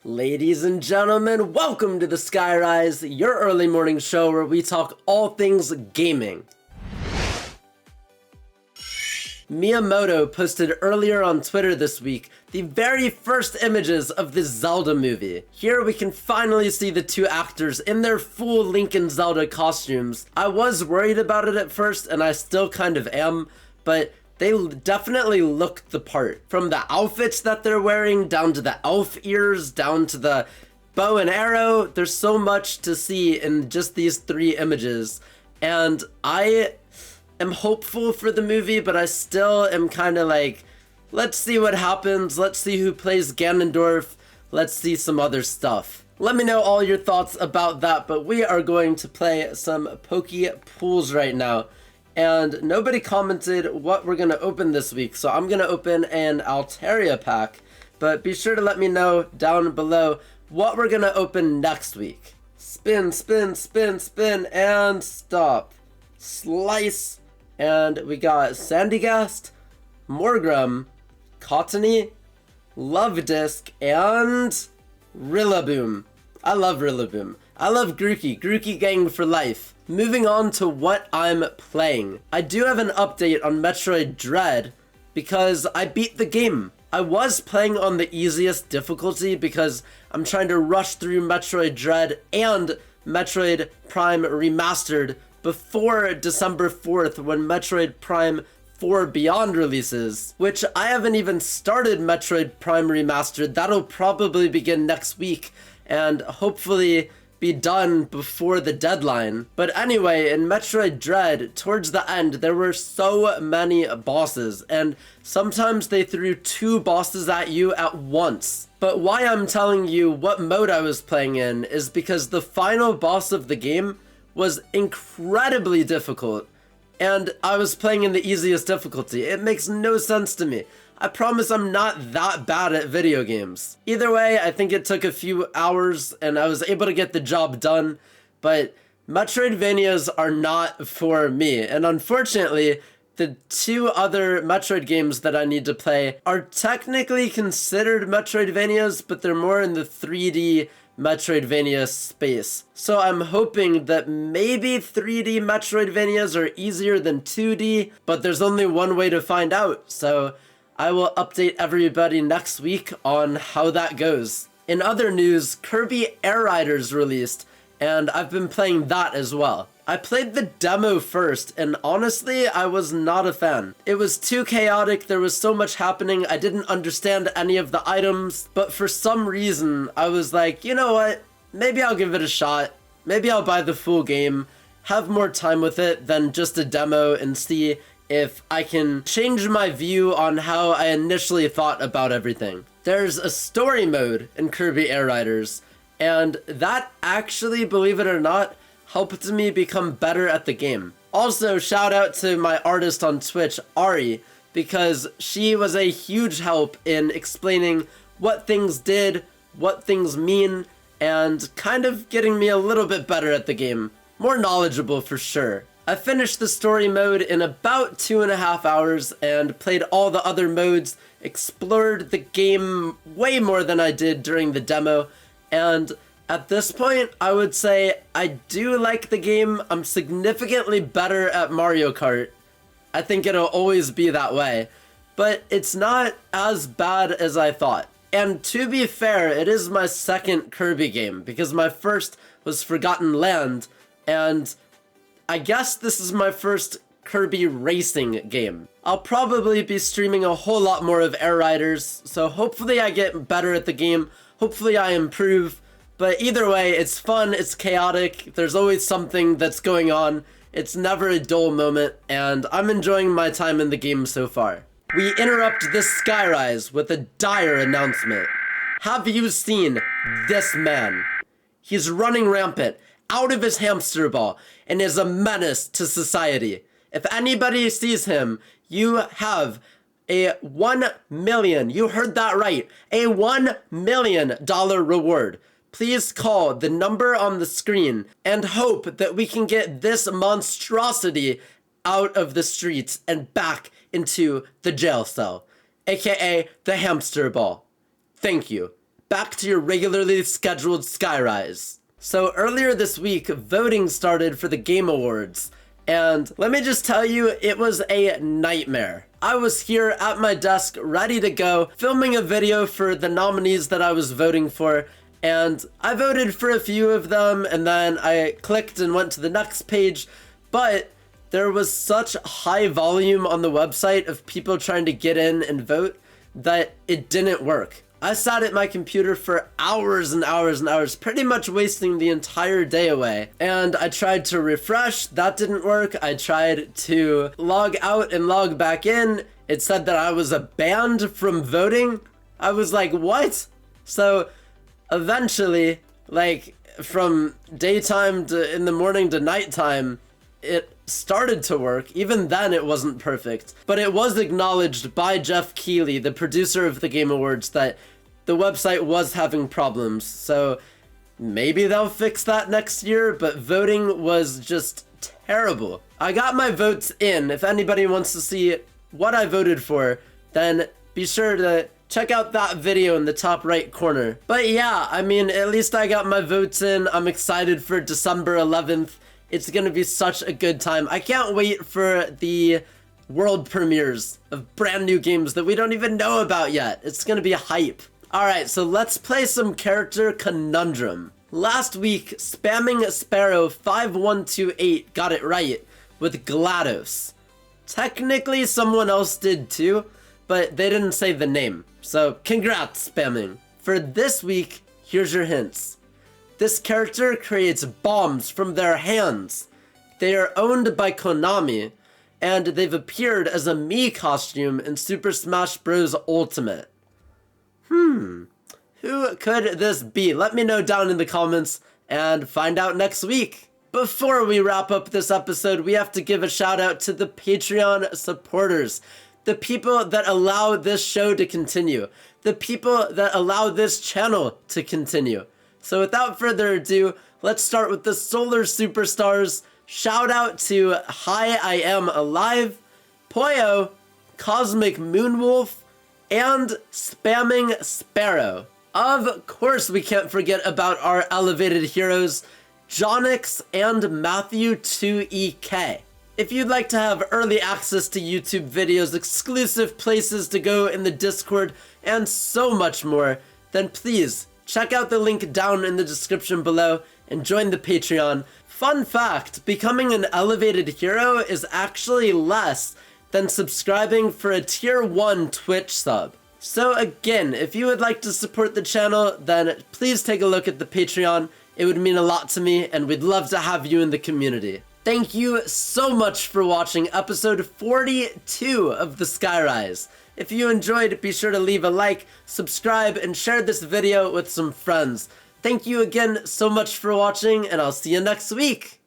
Ladies and gentlemen, welcome to the Skyrise, your early morning show where we talk all things gaming. Miyamoto posted earlier on Twitter this week the very first images of the Zelda movie. Here we can finally see the two actors in their full Link and Zelda costumes. I was worried about it at first, and I still kind of am, but they definitely look the part. From the outfits that they're wearing, down to the elf ears, down to the bow and arrow, there's so much to see in just these three images. And I am hopeful for the movie, but I still am kind of like, let's see what happens, let's see who plays Ganondorf, let's see some other stuff. Let me know all your thoughts about that, but we are going to play some Poke Pools right now. And nobody commented what we're going to open this week, so I'm going to open an Altaria pack. But be sure to let me know down below what we're going to open next week. Spin, spin, spin, spin, and stop. Slice. And we got Sandygast, Morgrem, Cottony, Love Disc, and Rillaboom. I love Rillaboom. I love Grookey. Grookey gang for life. Moving on to what I'm playing. I do have an update on Metroid Dread because I beat the game. I was playing on the easiest difficulty because I'm trying to rush through Metroid Dread and Metroid Prime Remastered before December 4th when Metroid Prime 4 Beyond releases, which I haven't even started Metroid Prime Remastered. That'll probably begin next week and hopefully be done before the deadline. But anyway, in Metroid Dread, towards the end, there were so many bosses, and sometimes they threw two bosses at you at once. But why I'm telling you what mode I was playing in is because the final boss of the game was incredibly difficult, and I was playing in the easiest difficulty. It makes no sense to me. I promise I'm not that bad at video games. Either way, I think it took a few hours and I was able to get the job done, but Metroidvanias are not for me. And unfortunately, the two other Metroid games that I need to play are technically considered Metroidvanias, but they're more in the 3D Metroidvania space. So I'm hoping that maybe 3D Metroidvanias are easier than 2D, but there's only one way to find out. So I will update everybody next week on how that goes. In other news, Kirby Air Riders released, and I've been playing that as well. I played the demo first, and honestly, I was not a fan. It was too chaotic, there was so much happening, I didn't understand any of the items, but for some reason, I was like, you know what, maybe I'll give it a shot. Maybe I'll buy the full game, have more time with it than just a demo, and see if I can change my view on how I initially thought about everything. There's a story mode in Kirby Air Riders, and that actually, believe it or not, helped me become better at the game. Also, shout out to my artist on Twitch, Ari, because she was a huge help in explaining what things did, what things mean, and kind of getting me a little bit better at the game. More knowledgeable for sure. I finished the story mode in about 2.5 hours and played all the other modes, explored the game way more than I did during the demo, and at this point, I would say I do like the game. I'm significantly better at Mario Kart. I think it'll always be that way, but it's not as bad as I thought. And to be fair, it is my second Kirby game because my first was Forgotten Land, and I guess this is my first Kirby racing game. I'll probably be streaming a whole lot more of Air Riders, so hopefully I get better at the game, hopefully I improve, but either way, it's fun, it's chaotic, there's always something that's going on, it's never a dull moment, and I'm enjoying my time in the game so far. We interrupt this Skyrise with a dire announcement. Have you seen this man? He's running rampant, out of his hamster ball, and is a menace to society. If anybody sees him, you have a $1 million, you heard that right, a $1 million reward. Please call the number on the screen and hope that we can get this monstrosity out of the streets and back into the jail cell, aka the hamster ball. Thank you. back to your regularly scheduled Skyrise. So earlier this week, voting started for the Game Awards, and let me just tell you, it was a nightmare. I was here at my desk, ready to go, filming a video for the nominees that I was voting for, and I voted for a few of them, and then I clicked and went to the next page, but there was such high volume on the website of people trying to get in and vote that it didn't work. I sat at my computer for hours and hours and hours, pretty much wasting the entire day away. And I tried to refresh, that didn't work. I tried to log out and log back in. It said that I was banned from voting. I was like, what? So eventually, like from daytime to in the morning to nighttime, it started to work. Even then it wasn't perfect, but it was acknowledged by Jeff Keighley, the producer of the Game Awards, that the website was having problems. So maybe they'll fix that next year, but voting was just terrible. I got my votes in. If anybody wants to see what I voted for, then be sure to check out that video in the top right corner. But yeah, I mean, at least I got my votes in. I'm excited for December 11th. It's gonna be such a good time. I can't wait for the world premieres of brand new games that we don't even know about yet. It's gonna be hype. Alright, so let's play some character conundrum. Last week, Spamming Sparrow 5128 got it right with GLaDOS. Technically someone else did too, but they didn't say the name. So congrats, Spamming. For this week, here's your hints. This character creates bombs from their hands. They are owned by Konami, and they've appeared as a Mii costume in Super Smash Bros. Ultimate. Who could this be? Let me know down in the comments and find out next week. Before we wrap up this episode, we have to give a shout out to the Patreon supporters. The people that allow this show to continue. The people that allow this channel to continue. So without further ado, let's start with the Solar Superstars. Shout out to Hi I Am Alive, Poyo, Cosmic Moonwolf, and Spamming Sparrow. Of course we can't forget about our elevated heroes, Jonix and Matthew 2EK. If you'd like to have early access to YouTube videos, exclusive places to go in the Discord, and so much more, then please check out the link down in the description below and join the Patreon. Fun fact, becoming an elevated hero is actually less than subscribing for a tier 1 Twitch sub. So again, if you would like to support the channel, then please take a look at the Patreon. It would mean a lot to me, and we'd love to have you in the community. Thank you so much for watching episode 42 of the Skyrise. If you enjoyed, be sure to leave a like, subscribe, and share this video with some friends. Thank you again so much for watching, and I'll see you next week!